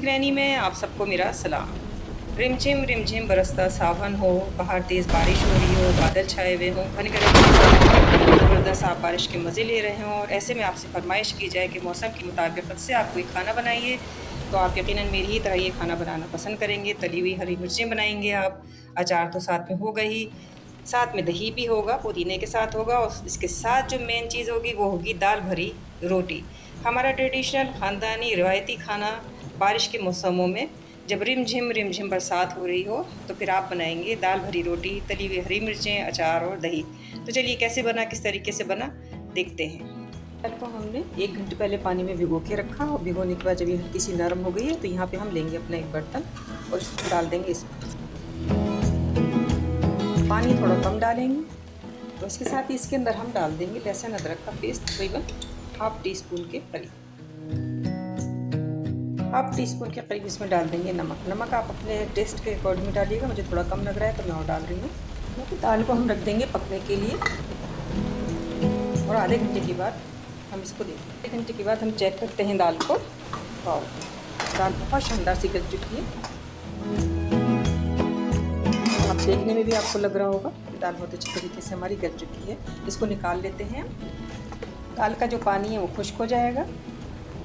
गृहिणी में आप सबको मेरा सलाम। रिमझिम बरसता सावन हो, बाहर तेज़ बारिश हो रही हो, बादल छाए हुए हों, घने ज़बरदस्त आप बारिश के मज़े ले रहे हों और ऐसे में आपसे फरमाइश की जाए कि मौसम के मुताबिकत से आप कोई खाना बनाइए, तो आप यकीनन मेरी ही तरह ये खाना बनाना पसंद करेंगे। तली हुई हरी मिर्चें बनाएँगे आप, अचार तो साथ में होगा ही, साथ में दही भी होगा, पुदीने के साथ होगा और इसके साथ जो मेन चीज़ होगी वो होगी दाल भरी रोटी। हमारा ट्रेडिशनल ख़ानदानी रिवायती खाना बारिश के मौसमों में जब रिमझिम बरसात हो रही हो तो फिर आप बनाएंगे दाल भरी रोटी, तली हुई हरी मिर्चें, अचार और दही। तो चलिए कैसे बना, किस तरीके से बना देखते हैं। दाल को हमने 1 घंटे पहले पानी में भिगो के रखा और भिगोने के बाद जब ये हल्की सी नरम हो गई है तो यहाँ पे हम लेंगे अपना एक बर्तन और इसको डाल देंगे इसमें। पानी थोड़ा कम डालेंगे तो इसके साथ ही इसके अंदर हम डाल देंगे लहसुन अदरक का पेस्ट, तकरीबन हाफ टी स्पून के करीब। हाफ टी स्पून के करीब इसमें डाल देंगे नमक आप अपने टेस्ट के अकॉर्डिंग डालिएगा, मुझे थोड़ा कम लग रहा है तो मैं और डाल रही हूँ। तो दाल को हम रख देंगे पकने के लिए और आधे घंटे के बाद हम इसको देखेंगे। आधे घंटे के बाद हम चेक करते हैं दाल को। और दाल बहुत शानदार सी गल चुकी है, आप देखने में भी आपको लग रहा होगा कि दाल बहुत अच्छी तरीके से हमारी गल चुकी है। इसको निकाल लेते हैं। दाल का जो पानी है वो खुश्क हो जाएगा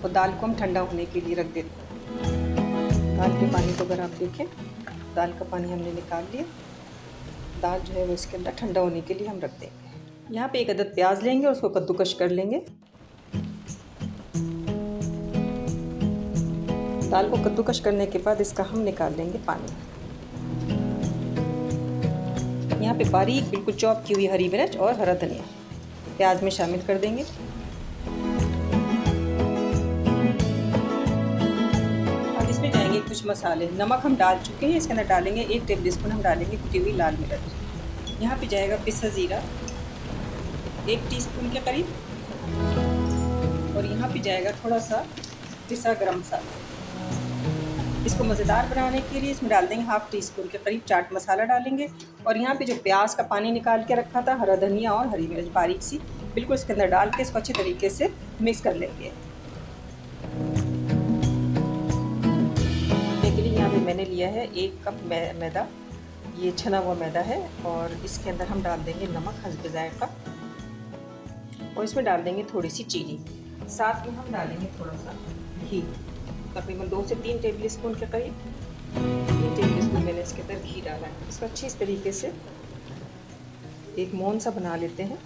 और दाल को हम ठंडा होने के लिए रख देते हैं। दाल के पानी को अगर आप देखें, दाल का पानी हमने निकाल लिया। दाल जो है वो इसके अंदर ठंडा होने के लिए हम रख देंगे। यहाँ पे 1 अदद प्याज लेंगे और उसको कद्दूकश कर लेंगे। दाल को कद्दूकश करने के बाद इसका हम निकाल लेंगे पानी। यहाँ पे बारीक बिल्कुल चॉप की हुई हरी मिर्च और हरा धनिया प्याज में शामिल कर देंगे। अब इसमें जाएंगे कुछ मसाले। नमक हम डाल चुके हैं, इसके अंदर डालेंगे 1 टेबल स्पून हम डालेंगे कुटी हुई लाल मिर्च। यहाँ पे जाएगा पिसा ज़ीरा 1 टीस्पून के करीब और यहाँ पे जाएगा थोड़ा सा पिसा गरम मसाला। इसको मज़ेदार बनाने के लिए इसमें डाल देंगे हाफ टी स्पून के करीब चाट मसाला डालेंगे और यहाँ पे जो प्याज का पानी निकाल के रखा था, हरा धनिया और हरी मिर्च बारीक सी बिल्कुल इसके अंदर डाल के इसको अच्छे तरीके से मिक्स कर लेंगे। के लिए यहाँ पे मैंने लिया है 1 कप मैदा, ये छना हुआ मैदा है और इसके अंदर हम डाल देंगे नमक हस्ब जायका और इसमें डाल देंगे थोड़ी सी चीनी। साथ में हम डालेंगे थोड़ा सा घी, तकरीबन 2 से 3 टेबल स्पून के करीब। 3 टेबल स्पून मैंने इसके अंदर घी डाला है। इसको अच्छी इस तरीके से एक मोहन सा बना लेते हैं।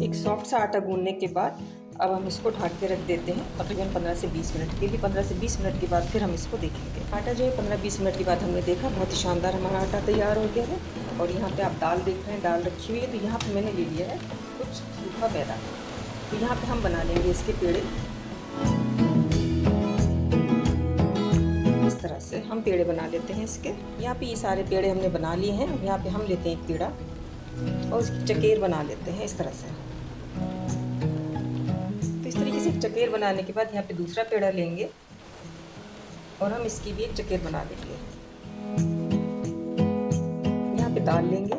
एक सॉफ्ट सा आटा गूंदने के बाद अब हम इसको ढक के रख देते हैं तकरीबन 15 से 20 मिनट के लिए। 15 से 20 मिनट के बाद फिर हम इसको देखेंगे। आटा जो है 15-20 मिनट के बाद हमने देखा बहुत ही शानदार हमारा आटा तैयार हो गया है। और यहाँ पे आप दाल देख रहे हैं, दाल रखी हुई है। तो यहाँ पे मैंने ले लिया है कुछ सूखा मैदा। तो यहाँ पे हम बना लेंगे इसके पेड़े। इस तरह से हम पेड़े बना लेते हैं इसके। यहाँ पे ये सारे पेड़े हमने बना लिए हैं। यहाँ पे हम लेते हैं एक पेड़ा और उसकी चकेर बना लेते हैं इस तरह से। तो इस तरीके से चकेर बनाने के बाद यहाँ पे दूसरा पेड़ा लेंगे और हम इसकी भी एक चकेर बना लेंगे। यहाँ पे दाल लेंगे,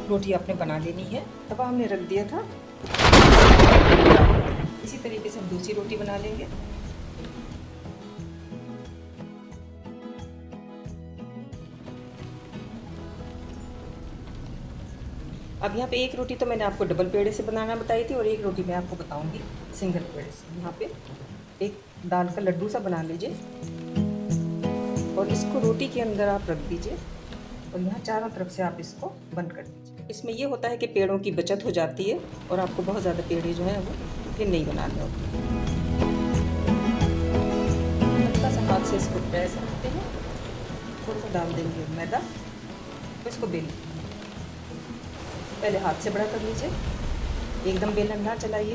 रोटी आपने बना लेनी है। तवा हमने रख दिया था, इसी तरीके से हम दूसरी रोटी बना लेंगे। अब यहाँ पे एक रोटी तो मैंने आपको डबल पेड़े से बनाना बताई थी और एक रोटी मैं आपको बताऊंगी सिंगल पेड़े से। यहाँ पे एक दाल का लड्डू सा बना लीजिए और इसको रोटी के अंदर आप रख दीजिए और यहाँ चारों तरफ से आप इसको बंद कर दीजिए। इसमें ये होता है कि पेड़ों की बचत हो जाती है और आपको बहुत ज़्यादा पेड़े जो हैं वो फिर नहीं बनाने होते। हल्का सा हाथ से इसको प्रेस करते हैं, थोड़ा सा डाल देंगे मैदा, इसको बेल पहले हाथ से बड़ा कर लीजिए, एकदम बेलन ना चलाइए।